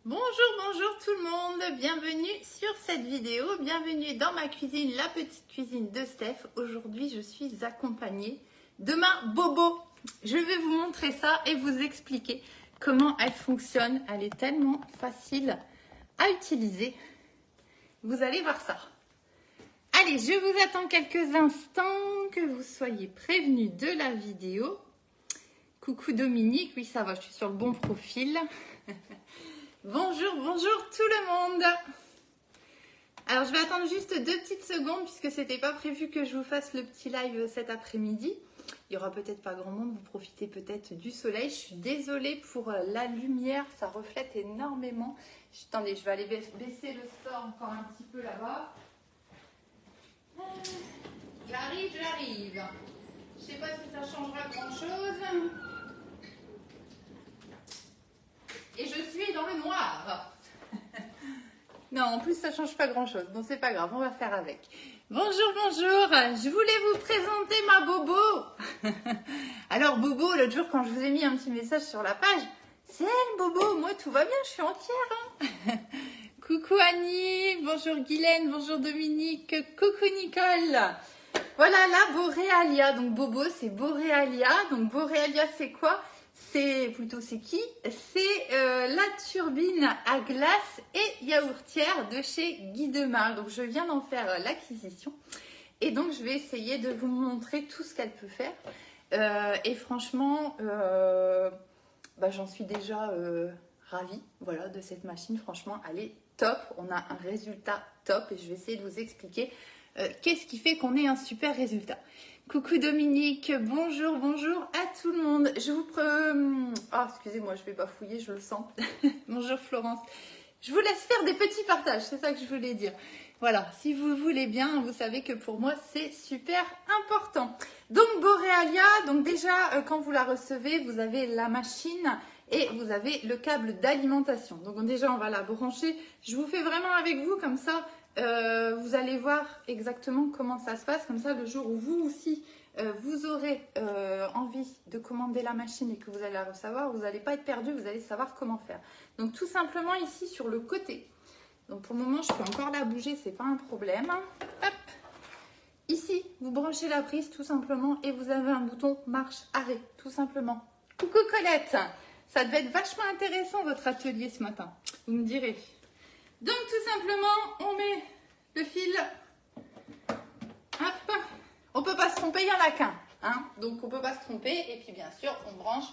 Bonjour tout le monde, bienvenue sur cette vidéo, bienvenue dans ma cuisine, la petite cuisine de Steph. Aujourd'hui je suis accompagnée de ma Bobo. Je vais vous montrer ça et vous expliquer comment elle fonctionne. Elle est tellement facile à utiliser, vous allez voir ça. Allez, je vous attends quelques instants, que vous soyez prévenus de la vidéo. Coucou Dominique, oui ça va, je suis sur le bon profil. Bonjour tout le monde. Alors je vais attendre juste 2 petites secondes puisque c'était pas prévu que je vous fasse le petit live cet après-midi. Il y aura peut-être pas grand monde, vous profitez peut-être du soleil. Je suis désolée pour la lumière, ça reflète énormément. Attendez, je vais aller baisser le store encore un petit peu là-bas. J'arrive. Je sais pas si ça changera grand-chose. Et je suis dans le noir. Non, en plus, ça change pas grand-chose. Bon, c'est pas grave, on va faire avec. Bonjour. Je voulais vous présenter ma Bobo. Alors, Bobo, l'autre jour, quand je vous ai mis un petit message sur la page, c'est elle, Bobo. Moi, tout va bien, je suis entière. Coucou Annie, bonjour Guylaine, bonjour Dominique, coucou Nicole. Voilà la Boréalia. Donc, Bobo, c'est Boréalia. Donc, Boréalia, c'est quoi? C'est qui? C'est la turbine à glace et yaourtière de chez Guy Demar. Donc je viens d'en faire l'acquisition et donc je vais essayer de vous montrer tout ce qu'elle peut faire. Et franchement, j'en suis déjà ravie, voilà, de cette machine. Franchement, elle est top. On a un résultat top et je vais essayer de vous expliquer qu'est-ce qui fait qu'on ait un super résultat. Coucou Dominique, bonjour à tout le monde. Je vous excusez-moi, je vais bafouiller, je le sens. Bonjour Florence. Je vous laisse faire des petits partages, c'est ça que je voulais dire. Voilà, si vous voulez bien, vous savez que pour moi, c'est super important. Donc Boréalia, donc déjà, quand vous la recevez, vous avez la machine et vous avez le câble d'alimentation. Donc déjà, on va la brancher. Je vous fais vraiment avec vous, comme ça, vous allez voir exactement comment ça se passe. Comme ça, le jour où vous aussi, vous aurez envie de commander la machine et que vous allez la recevoir, vous n'allez pas être perdu, vous allez savoir comment faire. Donc tout simplement ici sur le côté. Donc pour le moment, je peux encore la bouger, c'est pas un problème. Hop. Ici, vous branchez la prise tout simplement et vous avez un bouton marche-arrêt, tout simplement. Coucou Colette, ça devait être vachement intéressant votre atelier ce matin, vous me direz. Donc tout simplement, on met le fil. Hop. On peut pas se tromper, il y en a qu'un. Hein, donc on peut pas se tromper. Et puis bien sûr, on branche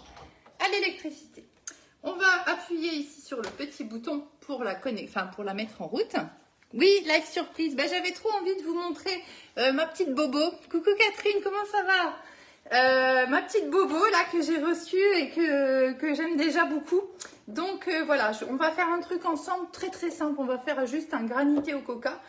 à l'électricité. On va appuyer ici sur le petit bouton pour la pour la mettre en route. Oui, live surprise. J'avais trop envie de vous montrer ma petite Bobo. Coucou Catherine, comment ça va? Ma petite Bobo là que j'ai reçue et que j'aime déjà beaucoup. Donc voilà, on va faire un truc ensemble très simple. On va faire juste un granité au coca.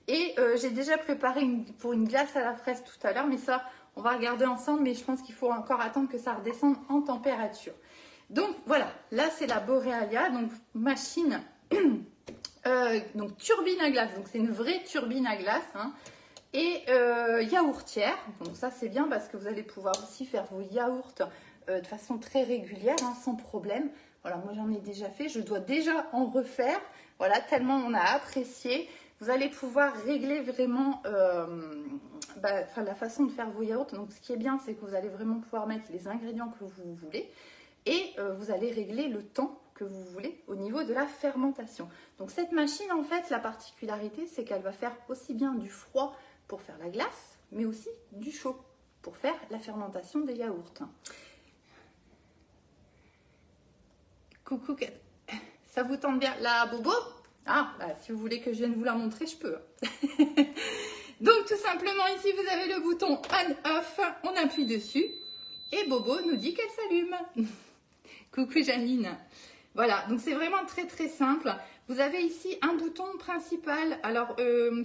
Et j'ai déjà préparé pour une glace à la fraise tout à l'heure. Mais ça, on va regarder ensemble. Mais je pense qu'il faut encore attendre que ça redescende en température. Donc voilà, là c'est la Boréalia. Donc machine, donc turbine à glace. Donc c'est une vraie turbine à glace. Hein. Et yaourtière. Donc ça c'est bien parce que vous allez pouvoir aussi faire vos yaourts de façon très régulière, hein, sans problème. Voilà, moi j'en ai déjà fait, je dois déjà en refaire. Voilà, tellement on a apprécié. Vous allez pouvoir régler vraiment la façon de faire vos yaourts. Donc ce qui est bien, c'est que vous allez vraiment pouvoir mettre les ingrédients que vous voulez. Et vous allez régler le temps que vous voulez au niveau de la fermentation. Donc cette machine, en fait, la particularité, c'est qu'elle va faire aussi bien du froid pour faire la glace, mais aussi du chaud pour faire la fermentation des yaourts. Coucou, ça vous tente bien la Bobo? Ah, si vous voulez que je vienne vous la montrer, je peux. Donc tout simplement, ici, vous avez le bouton on-off, on appuie dessus et Bobo nous dit qu'elle s'allume. Coucou Janine. Voilà, donc c'est vraiment très simple. Vous avez ici un bouton principal, alors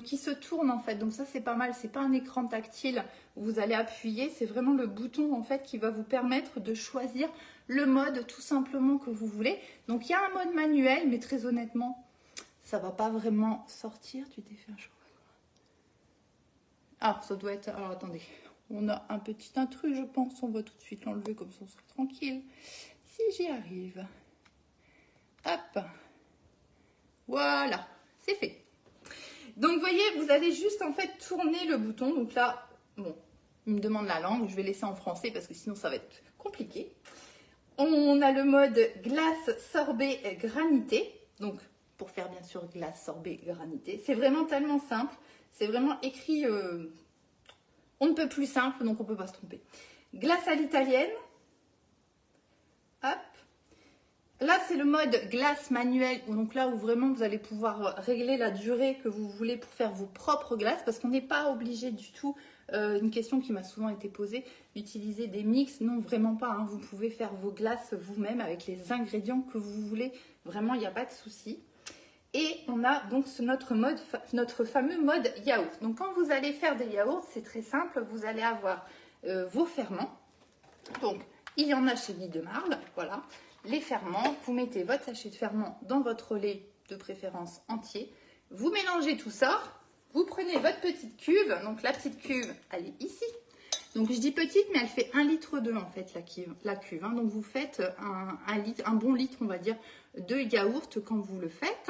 qui se tourne en fait. Donc ça c'est pas mal, c'est pas un écran tactile où vous allez appuyer, c'est vraiment le bouton en fait qui va vous permettre de choisir le mode tout simplement que vous voulez. Donc il y a un mode manuel, mais très honnêtement, ça va pas vraiment sortir. Tu t'es fait un choix. Ah, ça doit être. Alors attendez, on a un petit intrus, je pense. On va tout de suite l'enlever comme ça, on sera tranquille. Si j'y arrive. Hop. Voilà, c'est fait. Donc, vous voyez, vous allez juste en fait tourner le bouton. Donc là, bon, il me demande la langue. Je vais laisser en français parce que sinon ça va être compliqué. On a le mode glace sorbet granité. Donc, pour faire bien sûr glace sorbet granité. C'est vraiment tellement simple. C'est vraiment écrit, on ne peut plus simple, donc on ne peut pas se tromper. Glace à l'italienne. Hop. Là, c'est le mode glace manuelle, donc là où vraiment vous allez pouvoir régler la durée que vous voulez pour faire vos propres glaces, parce qu'on n'est pas obligé du tout, une question qui m'a souvent été posée, d'utiliser des mix. Non, vraiment pas, hein. Vous pouvez faire vos glaces vous-même avec les ingrédients que vous voulez, vraiment, il n'y a pas de souci. Et on a donc notre fameux mode yaourt. Donc quand vous allez faire des yaourts, c'est très simple, vous allez avoir vos ferments. Donc, il y en a chez Guy de Marle, voilà. Les ferments, vous mettez votre sachet de ferment dans votre lait, de préférence entier. Vous mélangez tout ça, vous prenez votre petite cuve. Donc la petite cuve, elle est ici. Donc je dis petite, mais elle fait 1,2 litre en fait la cuve. Hein. Donc vous faites un bon litre, on va dire, de yaourt quand vous le faites.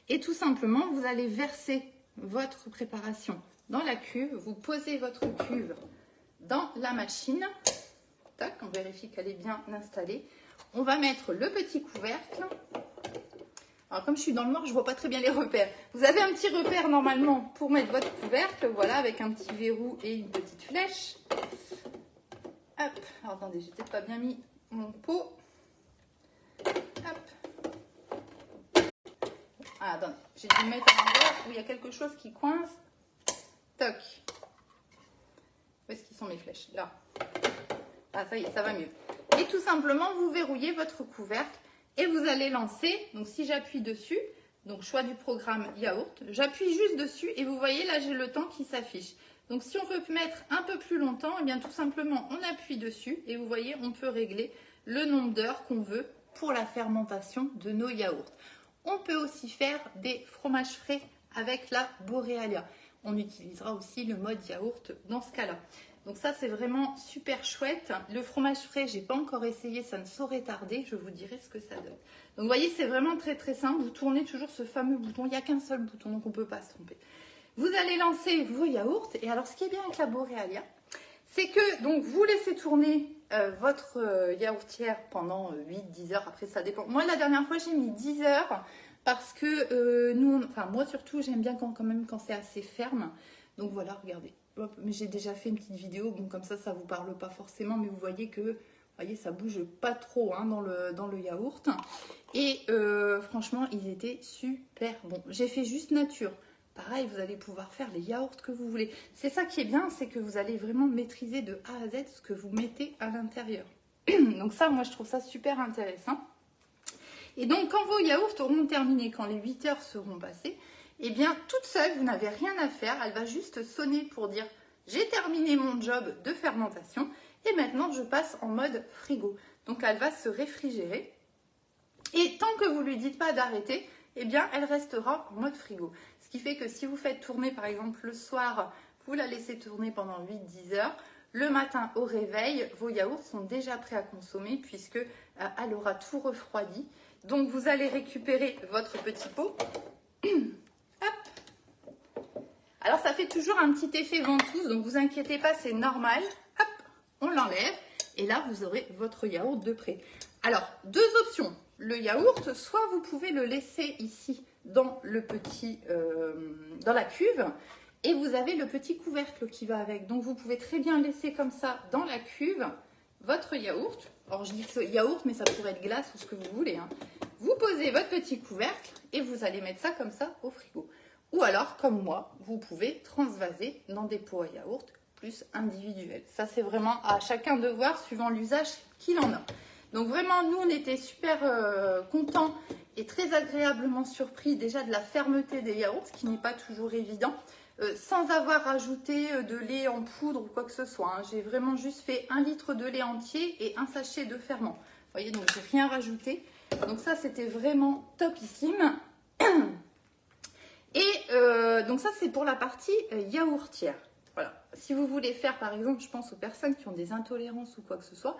Et tout simplement, vous allez verser votre préparation dans la cuve. Vous posez votre cuve dans la machine. Tac, on vérifie qu'elle est bien installée. On va mettre le petit couvercle. Alors comme je suis dans le noir, je ne vois pas très bien les repères. Vous avez un petit repère normalement pour mettre votre couvercle, voilà, avec un petit verrou et une petite flèche. Hop, alors attendez, j'ai peut-être pas bien mis mon pot. Hop. Ah, attendez, j'ai dû le mettre à l'endroit où il y a quelque chose qui coince. Toc. Où est-ce qu'ils sont mes flèches? Là. Ah, ça y est, ça va mieux. Et tout simplement, vous verrouillez votre couvercle et vous allez lancer. Donc, si j'appuie dessus, donc choix du programme yaourt, j'appuie juste dessus et vous voyez, là, j'ai le temps qui s'affiche. Donc, si on veut mettre un peu plus longtemps, eh bien, tout simplement, on appuie dessus et vous voyez, on peut régler le nombre d'heures qu'on veut pour la fermentation de nos yaourts. On peut aussi faire des fromages frais avec la Borealia. On utilisera aussi le mode yaourt dans ce cas-là. Donc ça, c'est vraiment super chouette. Le fromage frais, j'ai pas encore essayé, ça ne saurait tarder. Je vous dirai ce que ça donne. Donc vous voyez, c'est vraiment très très simple. Vous tournez toujours ce fameux bouton. Il n'y a qu'un seul bouton, donc on ne peut pas se tromper. Vous allez lancer vos yaourts. Et alors, ce qui est bien avec la Borealia, c'est que donc vous laissez tourner votre yaourtière pendant 8-10 heures. Après, ça dépend. Moi, la dernière fois, j'ai mis 10 heures parce que moi surtout, j'aime bien quand c'est assez ferme. Donc voilà, regardez. Hop, mais j'ai déjà fait une petite vidéo, bon comme ça vous parle pas forcément, mais vous voyez que ça bouge pas trop hein, dans le yaourt. Et franchement, ils étaient super bons. J'ai fait juste nature. Pareil, vous allez pouvoir faire les yaourts que vous voulez. C'est ça qui est bien, c'est que vous allez vraiment maîtriser de A à Z ce que vous mettez à l'intérieur. Donc ça, moi, je trouve ça super intéressant. Et donc, quand vos yaourts auront terminé, quand les 8 heures seront passées, eh bien, toute seule, vous n'avez rien à faire. Elle va juste sonner pour dire « J'ai terminé mon job de fermentation et maintenant, je passe en mode frigo. » Donc, elle va se réfrigérer. Et tant que vous ne lui dites pas d'arrêter, eh bien, elle restera en mode frigo. Ce qui fait que si vous faites tourner, par exemple, le soir, vous la laissez tourner pendant 8-10 heures. Le matin, au réveil, vos yaourts sont déjà prêts à consommer puisque elle aura tout refroidi. Donc, vous allez récupérer votre petit pot. Hop. Alors, ça fait toujours un petit effet ventouse, donc vous inquiétez pas, c'est normal. Hop, on l'enlève et là, vous aurez votre yaourt de prêt. Alors, deux options. Le yaourt, soit vous pouvez le laisser ici dans dans la cuve et vous avez le petit couvercle qui va avec. Donc, vous pouvez très bien laisser comme ça dans la cuve votre yaourt. Alors, je dis yaourt, mais ça pourrait être glace ou ce que vous voulez. Hein. Vous posez votre petit couvercle et vous allez mettre ça comme ça au frigo. Ou alors, comme moi, vous pouvez transvaser dans des pots à yaourt plus individuels. Ça, c'est vraiment à chacun de voir suivant l'usage qu'il en a. Donc vraiment, nous, on était super contents et très agréablement surpris déjà de la fermeté des yaourts, ce qui n'est pas toujours évident, sans avoir rajouté de lait en poudre ou quoi que ce soit. Hein. J'ai vraiment juste fait 1 litre de lait entier et un sachet de ferment. Vous voyez, donc j'ai rien rajouté. Donc ça, c'était vraiment topissime. Et donc ça, c'est pour la partie yaourtière. Voilà. Si vous voulez faire, par exemple, je pense aux personnes qui ont des intolérances ou quoi que ce soit,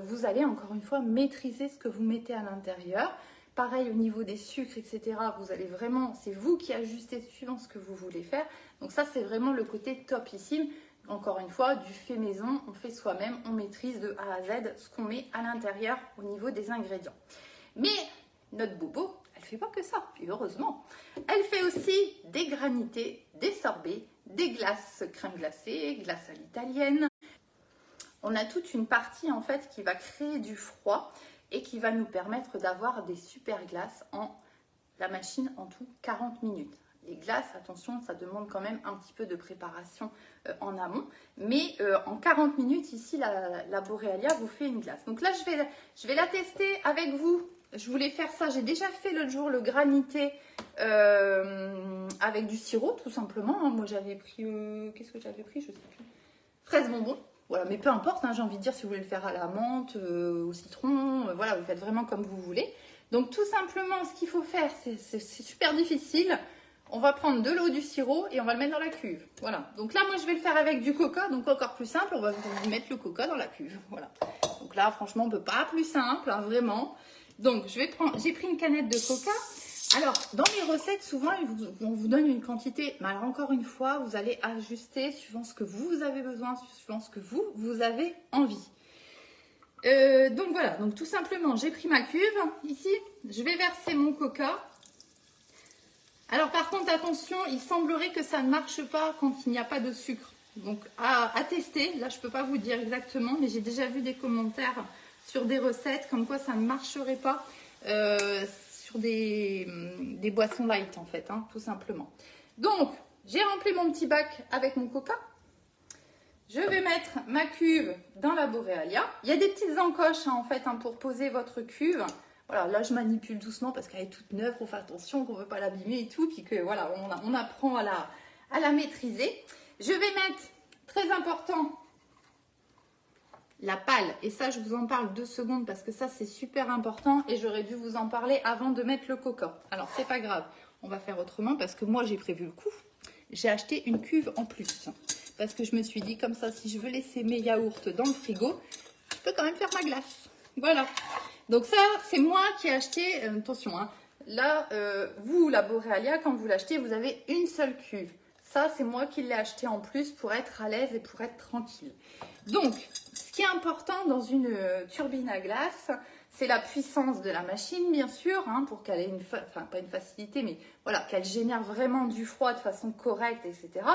vous allez encore une fois maîtriser ce que vous mettez à l'intérieur Pareil au niveau des sucres, etc. Vous allez vraiment, c'est vous qui ajustez suivant ce que vous voulez faire. Donc ça, c'est vraiment le côté topissime. Encore une fois, du fait maison, on fait soi-même, on maîtrise de A à Z ce qu'on met à l'intérieur au niveau des ingrédients. Mais notre bobo, elle ne fait pas que ça, puis heureusement. Elle fait aussi des granités, des sorbets, des glaces crème glacée, glace à l'italienne. On a toute une partie en fait qui va créer du froid et qui va nous permettre d'avoir des super glaces en la machine en tout 40 minutes. Les glaces, attention, ça demande quand même un petit peu de préparation en amont. Mais en 40 minutes, ici, la Borealia vous fait une glace. Donc là, je vais la tester avec vous. Je voulais faire ça. J'ai déjà fait l'autre jour le granité avec du sirop, tout simplement. Hein. Moi, j'avais pris... Qu'est-ce que j'avais pris? Je sais plus. Fraises bonbons. Voilà, mais peu importe, hein, j'ai envie de dire, si vous voulez le faire à la menthe, au citron, voilà, vous faites vraiment comme vous voulez. Donc tout simplement, ce qu'il faut faire, c'est super difficile. On va prendre de l'eau, du sirop et on va le mettre dans la cuve. Voilà, donc là, moi, je vais le faire avec du coca, donc encore plus simple, on va mettre le coca dans la cuve. Voilà, donc là, franchement, on ne peut pas plus simple, hein, vraiment. Donc, j'ai pris une canette de coca. Alors, dans les recettes, souvent, on vous donne une quantité. Mais alors, encore une fois, vous allez ajuster suivant ce que vous avez besoin, suivant ce que vous avez envie. Donc, voilà. Donc, tout simplement, j'ai pris ma cuve. Ici, je vais verser mon coca. Alors, par contre, attention, il semblerait que ça ne marche pas quand il n'y a pas de sucre. Donc, à tester. Là, je ne peux pas vous dire exactement, mais j'ai déjà vu des commentaires sur des recettes comme quoi ça ne marcherait pas. Sur des boissons light en fait, hein, tout simplement. Donc, j'ai rempli mon petit bac avec mon coca. Je vais mettre ma cuve dans la Borealia. Il y a des petites encoches hein, en fait hein, pour poser votre cuve. Voilà, là je manipule doucement parce qu'elle est toute neuve, on fait attention qu'on ne veut pas l'abîmer et tout, puis que voilà, on apprend à la maîtriser. Je vais mettre, très important, la pâle, et ça je vous en parle 2 secondes parce que ça c'est super important et j'aurais dû vous en parler avant de mettre le coca. Alors c'est pas grave, on va faire autrement parce que moi j'ai prévu le coup. J'ai acheté une cuve en plus parce que je me suis dit comme ça si je veux laisser mes yaourts dans le frigo, je peux quand même faire ma glace. Voilà, donc ça c'est moi qui ai acheté, attention hein, là vous la Borealia quand vous l'achetez vous avez une seule cuve. Ça c'est moi qui l'ai acheté en plus pour être à l'aise et pour être tranquille. Donc ce qui est important dans une turbine à glace, c'est la puissance de la machine, bien sûr, hein, pour qu'elle ait pas une facilité, mais voilà, qu'elle génère vraiment du froid de façon correcte, etc.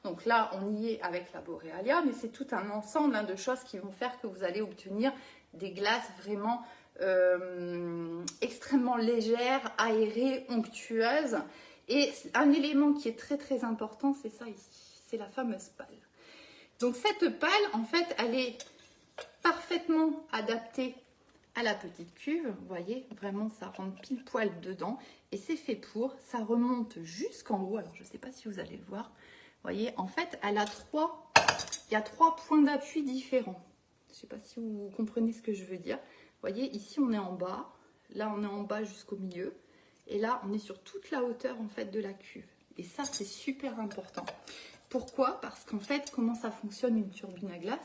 Donc là, on y est avec la Borealia, mais c'est tout un ensemble hein, de choses qui vont faire que vous allez obtenir des glaces vraiment extrêmement légères, aérées, onctueuses. Et un élément qui est très très important, c'est ça ici, c'est la fameuse pâle. Donc cette pâle, en fait, elle est parfaitement adaptée à la petite cuve. Vous voyez, vraiment, ça rentre pile poil dedans. Et c'est fait pour, ça remonte jusqu'en haut. Alors, je ne sais pas si vous allez le voir. Vous voyez, en fait, il y a 3 points d'appui différents. Je ne sais pas si vous comprenez ce que je veux dire. Vous voyez, ici, on est en bas. Là, on est en bas jusqu'au milieu. Et là, on est sur toute la hauteur, en fait, de la cuve. Et ça, c'est super important. Pourquoi? Parce qu'en fait, comment ça fonctionne une turbine à glace?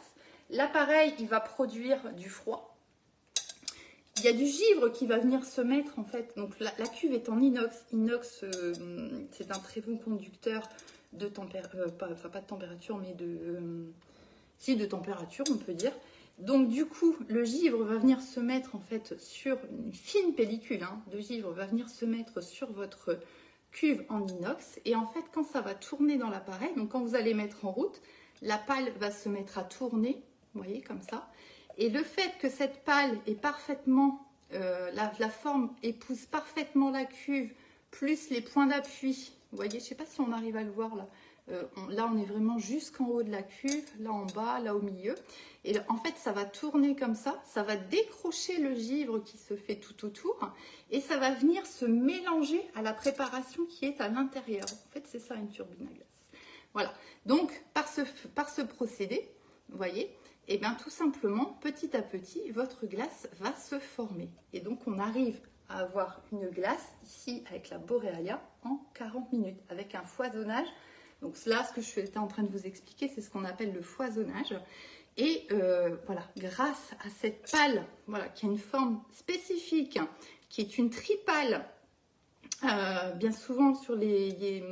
L'appareil, il va produire du froid. Il y a du givre qui va venir se mettre, en fait. Donc, la cuve est en inox. Inox, c'est un très bon conducteur de température, pas de température, mais de température, on peut dire. Donc, du coup, le givre va venir se mettre, en fait, sur une fine pellicule hein, de givre, va venir se mettre sur votre cuve en inox. Et en fait, quand ça va tourner dans l'appareil, donc quand vous allez mettre en route, la pâle va se mettre à tourner, vous voyez, comme ça. Et le fait que cette pâle est parfaitement, la forme épouse parfaitement la cuve, plus les points d'appui, vous voyez, je ne sais pas si on arrive à le voir là. Là, on est vraiment jusqu'en haut de la cuve, là en bas, là au milieu. Et en fait, ça va tourner comme ça va décrocher le givre qui se fait tout autour et ça va venir se mélanger à la préparation qui est à l'intérieur. En fait, c'est ça une turbine à glace. Voilà, donc par ce procédé, vous voyez, et bien tout simplement, petit à petit, votre glace va se former. Et donc, on arrive à avoir une glace ici avec la Borealia en 40 minutes avec un foisonnage. Donc là, ce que je étais en train de vous expliquer, c'est ce qu'on appelle le foisonnage. Et voilà, grâce à cette pâle, voilà, qui a une forme spécifique, qui est une tripale. Bien souvent sur les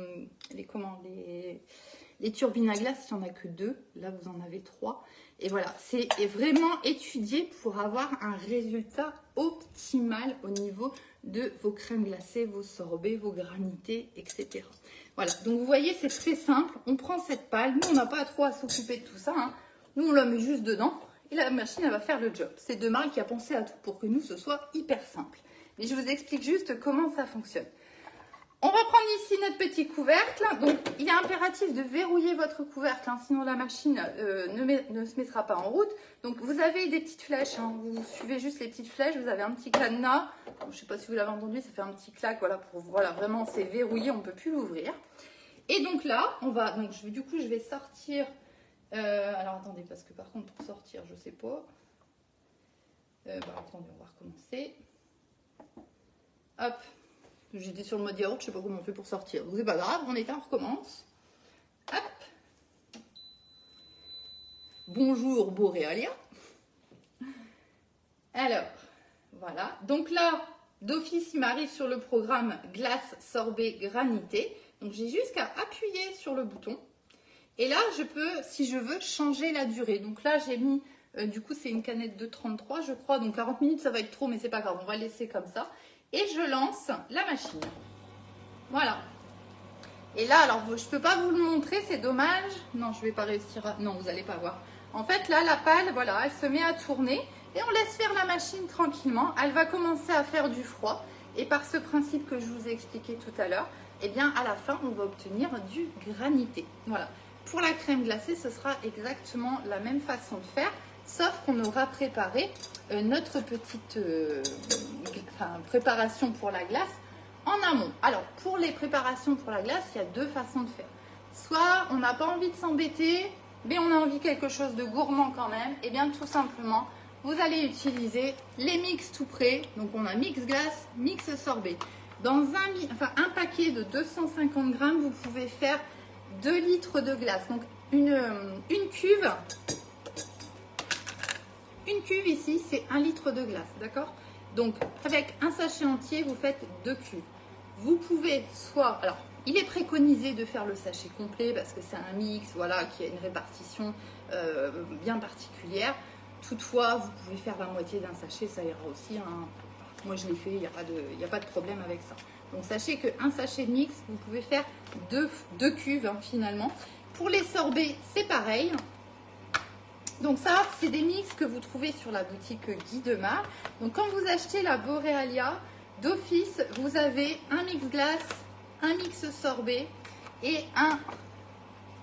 turbines à glace, il n'y en a que 2. Là, vous en avez 3. Et voilà, c'est vraiment étudié pour avoir un résultat optimal au niveau de vos crèmes glacées, vos sorbets, vos granités, etc. Voilà, donc vous voyez, c'est très simple. On prend cette pâle. Nous, on n'a pas trop à s'occuper de tout ça, hein. Nous, on la met juste dedans et la machine, elle va faire le job. C'est Demain qui a pensé à tout pour que nous, ce soit hyper simple. Mais je vous explique juste comment ça fonctionne. On va prendre ici notre petit couvercle. Donc, il est impératif de verrouiller votre couvercle, hein, sinon la machine ne se mettra pas en route. Donc, vous avez des petites flèches, hein, vous suivez juste les petites flèches. Vous avez un petit cadenas. Je ne sais pas si vous l'avez entendu, ça fait un petit clac. Voilà, voilà, vraiment, c'est verrouillé, on ne peut plus l'ouvrir. Et donc là, on va. Donc, du coup, je vais sortir. Alors, attendez, parce que par contre, pour sortir, je ne sais pas. Attendez, on va recommencer. Hop. J'étais sur le mode yaourt, je ne sais pas comment on fait pour sortir. Donc c'est pas grave, on recommence. Hop. Bonjour Boréalia. Alors, voilà. Donc là, d'office, il m'arrive sur le programme glace, sorbet, granité. Donc j'ai juste qu'à appuyer sur le bouton. Et là, je peux, si je veux, changer la durée. Donc là, j'ai mis, du coup, c'est une canette de 33, je crois. Donc 40 minutes, ça va être trop, mais c'est pas grave, on va laisser comme ça. Et je lance la machine. Voilà. Et là, alors, je ne peux pas vous le montrer, c'est dommage. Non, je ne vais pas réussir à... Non, vous n'allez pas voir. En fait, là, la pâle, voilà, elle se met à tourner. Et on laisse faire la machine tranquillement. Elle va commencer à faire du froid. Et par ce principe que je vous ai expliqué tout à l'heure, eh bien, à la fin, on va obtenir du granité. Voilà. Pour la crème glacée, ce sera exactement la même façon de faire. Sauf qu'on aura préparé notre petite préparation pour la glace en amont. Alors, pour les préparations pour la glace, il y a 2 façons de faire. Soit on n'a pas envie de s'embêter, mais on a envie de quelque chose de gourmand quand même. Et bien, tout simplement, vous allez utiliser les mix tout prêts. Donc, on a mix glace, mix sorbet. Dans un paquet de 250 grammes, vous pouvez faire 2 litres de glace. Donc, une cuve... Une cuve ici, c'est 1 litre de glace, d'accord? Donc, avec un sachet entier, vous faites 2 cuves. Vous pouvez soit... Alors, il est préconisé de faire le sachet complet parce que c'est un mix, voilà, qui a une répartition bien particulière. Toutefois, vous pouvez faire la moitié d'un sachet, ça ira aussi, hein. Moi, je l'ai fait, il n'y a pas de problème avec ça. Donc, sachez qu'un sachet de mix, vous pouvez faire 2 cuves, hein, finalement. Pour les sorbets, c'est pareil. Donc ça, c'est des mix que vous trouvez sur la boutique Guy Demar. Donc quand vous achetez la Boréalia, d'office, vous avez un mix glace, un mix sorbet et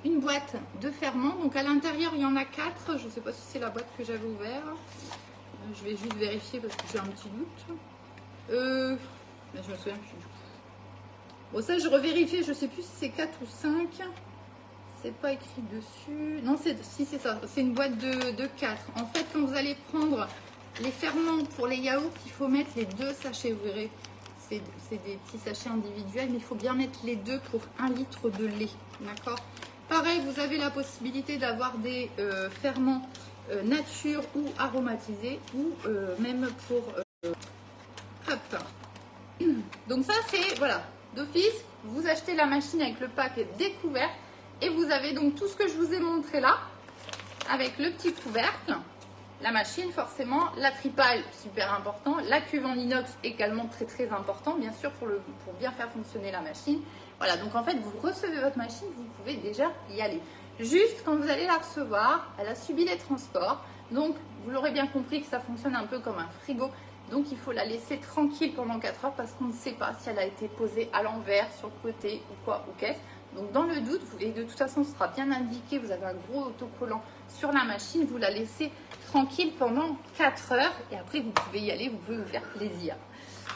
une boîte de ferment. Donc à l'intérieur, il y en a 4. Je ne sais pas si c'est la boîte que j'avais ouverte. Je vais juste vérifier parce que j'ai un petit doute. Je me souviens plus. Bon, ça, je revérifie. Je ne sais plus si c'est 4 ou 5. C'est pas écrit dessus. Non, si c'est ça. C'est une boîte de 4. En fait, quand vous allez prendre les ferments pour les yaourts, il faut mettre les 2 sachets. Vous verrez, c'est des petits sachets individuels, mais il faut bien mettre les 2 pour 1 litre de lait. D'accord? Pareil, vous avez la possibilité d'avoir des ferments nature ou aromatisés, ou même pour... Hop. Donc ça, c'est, voilà, d'office, vous achetez la machine avec le pack découvert. Et vous avez donc tout ce que je vous ai montré là, avec le petit couvercle, la machine forcément, la tripale, super important, la cuve en inox également très très important, bien sûr, pour bien faire fonctionner la machine. Voilà, donc en fait, vous recevez votre machine, vous pouvez déjà y aller. Juste quand vous allez la recevoir, elle a subi les transports, donc vous l'aurez bien compris que ça fonctionne un peu comme un frigo. Donc il faut la laisser tranquille pendant 4 heures parce qu'on ne sait pas si elle a été posée à l'envers, sur le côté ou quoi ou qu'est-ce. Donc dans le doute, et de toute façon ce sera bien indiqué, vous avez un gros autocollant sur la machine, vous la laissez tranquille pendant 4 heures et après vous pouvez y aller, vous pouvez vous faire plaisir.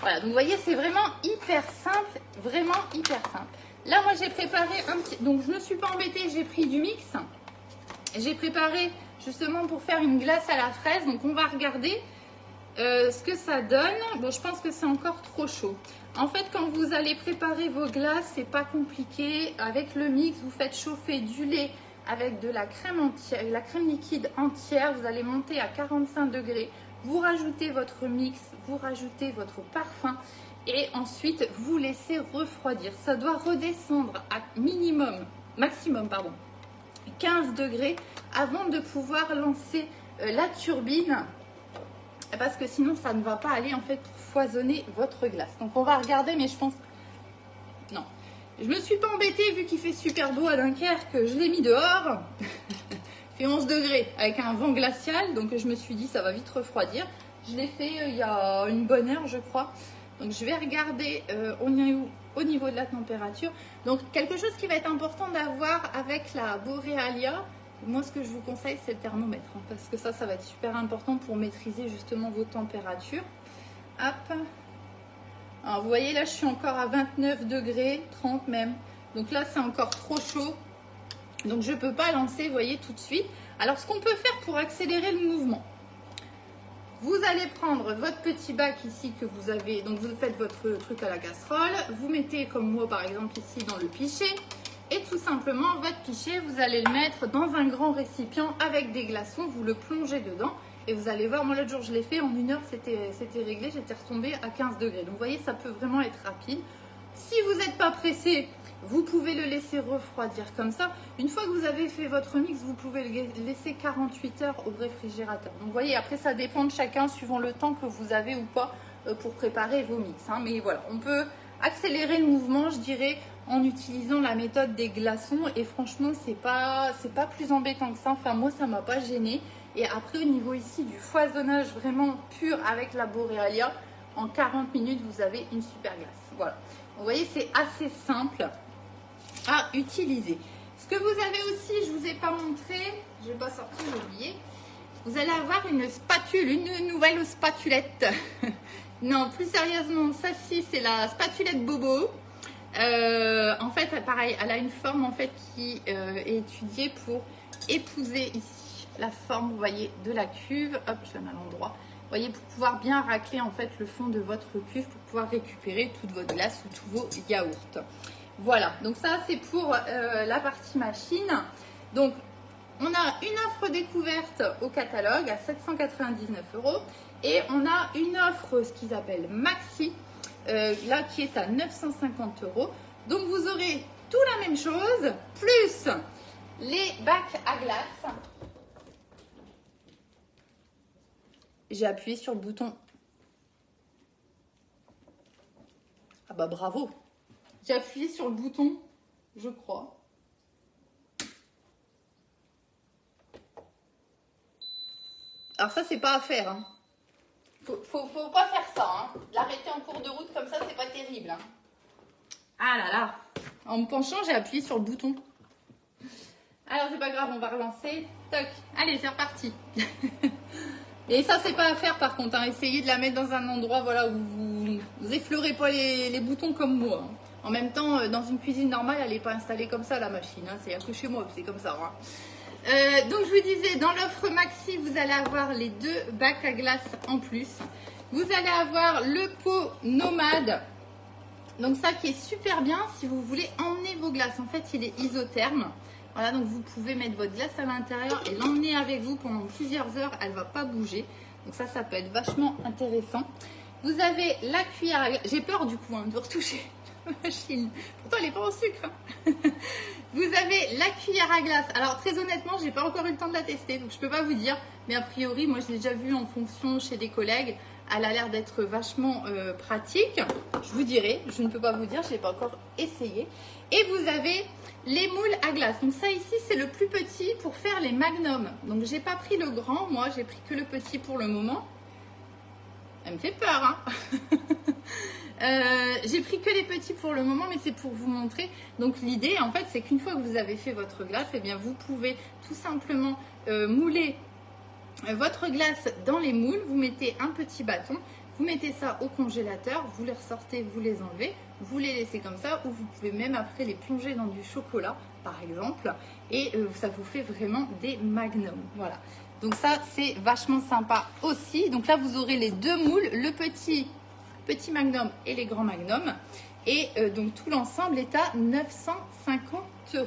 Voilà, donc vous voyez, c'est vraiment hyper simple, vraiment hyper simple. Là moi j'ai préparé un petit, donc je ne me suis pas embêtée, j'ai pris du mix. J'ai préparé justement pour faire une glace à la fraise, donc on va regarder ce que ça donne. Bon, je pense que c'est encore trop chaud. En fait, quand vous allez préparer vos glaces, c'est pas compliqué. Avec le mix, vous faites chauffer du lait avec de la crème entière, la crème liquide entière. Vous allez monter à 45 degrés. vous rajoutez votre mix, vous rajoutez votre parfum et ensuite vous laissez refroidir. Ça doit redescendre à maximum 15 degrés avant de pouvoir lancer la turbine, parce que sinon ça ne va pas aller en fait pour foisonner votre glace. Donc on va regarder, mais je pense non, je me suis pas embêtée vu qu'il fait super beau à Dunkerque, je l'ai mis dehors. Il fait 11 degrés avec un vent glacial, donc je me suis dit ça va vite refroidir. Je l'ai fait il y a une bonne heure je crois. Donc je vais regarder on est où au niveau de la température. Donc quelque chose qui va être important d'avoir avec la Borealia, moi ce que je vous conseille c'est le thermomètre, hein, parce que ça va être super important pour maîtriser justement vos températures. Hop. Alors vous voyez là je suis encore à 29 degrés, 30 même. Donc là c'est encore trop chaud. Donc je ne peux pas lancer, vous voyez, tout de suite. Alors ce qu'on peut faire pour accélérer le mouvement, vous allez prendre votre petit bac ici que vous avez, donc vous faites votre truc à la casserole, vous mettez comme moi par exemple ici dans le pichet, et tout simplement votre pichet, vous allez le mettre dans un grand récipient avec des glaçons, vous le plongez dedans, et vous allez voir, moi l'autre jour je l'ai fait, en 1 heure c'était réglé, j'étais retombée à 15 degrés. Donc vous voyez, ça peut vraiment être rapide. Si vous n'êtes pas pressé, vous pouvez le laisser refroidir comme ça. Une fois que vous avez fait votre mix, vous pouvez le laisser 48 heures au réfrigérateur. Donc vous voyez, après ça dépend de chacun suivant le temps que vous avez ou pas pour préparer vos mix. Hein. Mais voilà, on peut accélérer le mouvement, je dirais, en utilisant la méthode des glaçons. Et franchement, c'est pas plus embêtant que ça. Enfin, moi, ça m'a pas gêné. Et après, au niveau ici du foisonnage vraiment pur avec la Borealia, en 40 minutes, vous avez une super glace. Voilà. Vous voyez, c'est assez simple à utiliser. Ce que vous avez aussi, je ne vous ai pas montré, je ne vais pas sortir, j'ai oublié. Vous allez avoir une spatule, une nouvelle spatulette. Non, plus sérieusement, celle-ci, c'est la spatulette Bobo. En fait, pareil, elle a une forme en fait qui est étudiée pour épouser ici la forme, vous voyez, de la cuve. Hop, je la mets à l'endroit. Vous voyez, pour pouvoir bien racler en fait le fond de votre cuve, pour pouvoir récupérer toute votre glace ou tous vos yaourts. Voilà, donc ça c'est pour la partie machine. Donc on a une offre découverte au catalogue à 799 € et on a une offre, ce qu'ils appellent Maxi, là qui est à 950 €. Donc vous aurez tout la même chose, plus les bacs à glace. J'ai appuyé sur le bouton. Ah bah bravo. J'ai appuyé sur le bouton, je crois. Alors ça, c'est pas à faire. Hein. Faut pas faire ça. Hein. L'arrêter en cours de route comme ça, c'est pas terrible. Hein. Ah là là. En me penchant, j'ai appuyé sur le bouton. Alors c'est pas grave, on va relancer. Toc. Allez, c'est reparti. Et ça, c'est pas à faire par contre. Hein. Essayez de la mettre dans un endroit voilà, où vous effleurez pas les boutons comme moi. Hein. En même temps, dans une cuisine normale, elle n'est pas installée comme ça, la machine. Hein. C'est que chez moi, c'est comme ça. Hein. Donc, je vous disais, dans l'offre Maxi, vous allez avoir les 2 bacs à glace en plus. Vous allez avoir le pot nomade. Donc, ça qui est super bien si vous voulez emmener vos glaces. En fait, il est isotherme. Voilà, donc vous pouvez mettre votre glace à l'intérieur et l'emmener avec vous pendant plusieurs heures. Elle ne va pas bouger. Donc, ça peut être vachement intéressant. Vous avez la cuillère à glace. J'ai peur du coup hein, de retoucher la machine. Pourtant, elle n'est pas en sucre. Hein. Vous avez la cuillère à glace. Alors, très honnêtement, je n'ai pas encore eu le temps de la tester. Donc, je ne peux pas vous dire. Mais a priori, moi, je l'ai déjà vu en fonction chez des collègues. Elle a l'air d'être vachement pratique. Je vous dirai. Je ne peux pas vous dire. Je n'ai pas encore essayé. Et vous avez les moules à glace. Donc, ça ici, c'est le plus petit pour faire les magnums. Donc, je n'ai pas pris le grand. Moi, j'ai pris que le petit pour le moment. Elle me fait peur, hein. J'ai pris que les petits pour le moment, mais c'est pour vous montrer. Donc l'idée, en fait, c'est qu'une fois que vous avez fait votre glace, eh bien, vous pouvez tout simplement mouler votre glace dans les moules. Vous mettez un petit bâton, vous mettez ça au congélateur, vous les ressortez, vous les enlevez, vous les laissez comme ça, ou vous pouvez même après les plonger dans du chocolat, par exemple, et ça vous fait vraiment des magnums. Voilà. Donc ça, c'est vachement sympa aussi. Donc là, vous aurez les 2 moules, le petit magnum et les grands magnums. Et donc tout l'ensemble est à 950 €.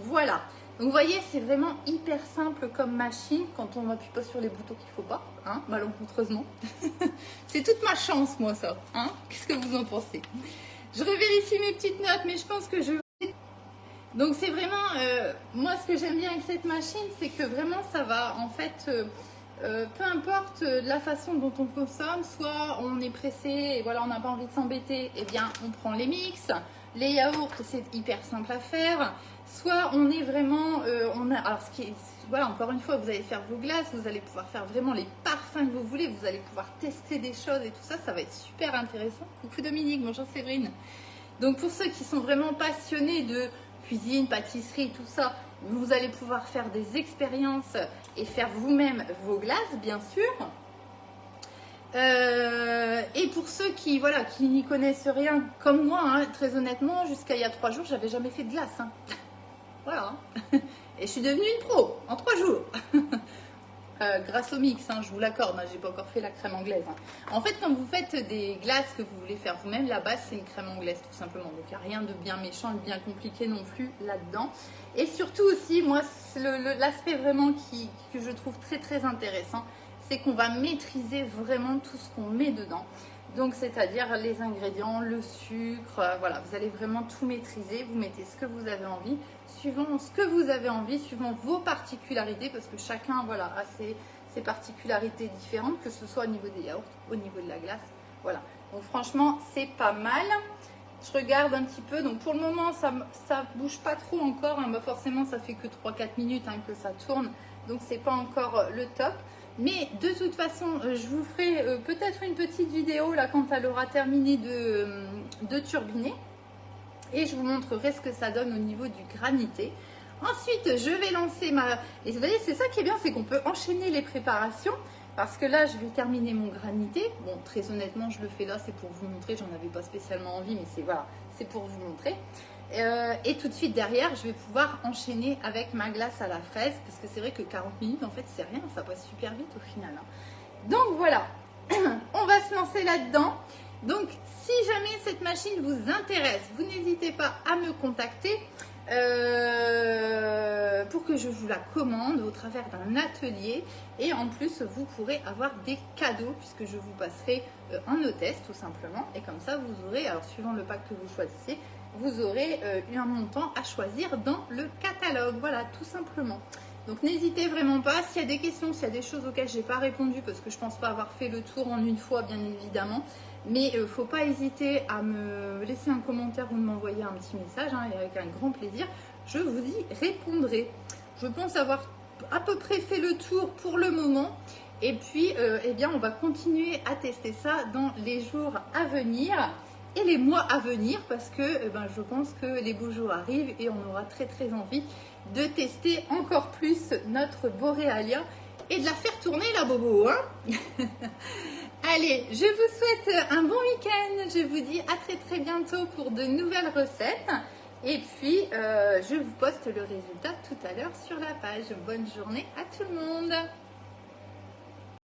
Voilà. Donc vous voyez, c'est vraiment hyper simple comme machine quand on n'appuie pas sur les boutons qu'il ne faut pas, hein, malencontreusement. C'est toute ma chance, moi, ça. Hein. Qu'est-ce que vous en pensez? Je revérifie mes petites notes, mais je pense que je... Donc c'est vraiment, moi ce que j'aime bien avec cette machine, c'est que vraiment ça va, en fait, peu importe la façon dont on consomme, soit on est pressé et voilà, on n'a pas envie de s'embêter, eh bien on prend les mix, les yaourts, c'est hyper simple à faire, soit on est vraiment, alors ce qui est, voilà, encore une fois, vous allez faire vos glaces, vous allez pouvoir faire vraiment les parfums que vous voulez, vous allez pouvoir tester des choses et tout ça, ça va être super intéressant. Coucou Dominique, bonjour Séverine. Donc pour ceux qui sont vraiment passionnés de cuisine, pâtisserie, tout ça, vous allez pouvoir faire des expériences et faire vous-même vos glaces, bien sûr. Et pour ceux qui voilà, qui n'y connaissent rien, comme moi, hein, très honnêtement, jusqu'à il y a 3 jours, j'avais jamais fait de glace. Hein. Voilà. Et je suis devenue une pro en 3 jours. Grâce au mix, hein, je vous l'accorde, hein, j'ai pas encore fait la crème anglaise. Hein. En fait, quand vous faites des glaces que vous voulez faire vous-même, la base c'est une crème anglaise tout simplement. Donc il n'y a rien de bien méchant et de bien compliqué non plus là-dedans. Et surtout aussi, moi, l'aspect vraiment que je trouve très très intéressant, c'est qu'on va maîtriser vraiment tout ce qu'on met dedans. Donc c'est-à-dire les ingrédients, le sucre, voilà, vous allez vraiment tout maîtriser. Vous mettez ce que vous avez envie, suivant ce que vous avez envie, suivant vos particularités, parce que chacun voilà, a ses particularités différentes, que ce soit au niveau des yaourts, au niveau de la glace. Voilà, donc franchement, c'est pas mal. Je regarde un petit peu, donc pour le moment, ça bouge pas trop encore. Hein. Bah forcément, ça fait que 3-4 minutes hein, que ça tourne, donc c'est pas encore le top. Mais de toute façon, je vous ferai peut-être une petite vidéo là quand elle aura terminé de turbiner. Et je vous montrerai ce que ça donne au niveau du granité. Ensuite, je vais lancer ma... Et vous voyez, c'est ça qui est bien, c'est qu'on peut enchaîner les préparations. Parce que là, je vais terminer mon granité. Bon, très honnêtement, je le fais là, c'est pour vous montrer. J'en avais pas spécialement envie, mais c'est voilà, c'est pour vous montrer. Et tout de suite derrière, je vais pouvoir enchaîner avec ma glace à la fraise. Parce que c'est vrai que 40 minutes, en fait, c'est rien. Ça passe super vite au final. Hein. Donc voilà, on va se lancer là-dedans. Donc, si jamais cette machine vous intéresse, vous n'hésitez pas à me contacter pour que je vous la commande au travers d'un atelier. Et en plus, vous pourrez avoir des cadeaux puisque je vous passerai en hôtesse tout simplement. Et comme ça, vous aurez, alors suivant le pack que vous choisissez, vous aurez eu un montant à choisir dans le catalogue. Voilà, tout simplement. Donc n'hésitez vraiment pas, s'il y a des questions, s'il y a des choses auxquelles je n'ai pas répondu, parce que je ne pense pas avoir fait le tour en une fois, bien évidemment. Mais il ne faut pas hésiter à me laisser un commentaire ou de m'envoyer un petit message, hein, et avec un grand plaisir, je vous y répondrai. Je pense avoir à peu près fait le tour pour le moment. Et puis, eh bien, on va continuer à tester ça dans les jours à venir et les mois à venir, parce que eh ben, je pense que les beaux jours arrivent et on aura très très envie de tester encore plus notre Boréalia et de la faire tourner la bobo. Hein. Allez, je vous souhaite un bon week-end. Je vous dis à très très bientôt pour de nouvelles recettes. Et puis, je vous poste le résultat tout à l'heure sur la page. Bonne journée à tout le monde.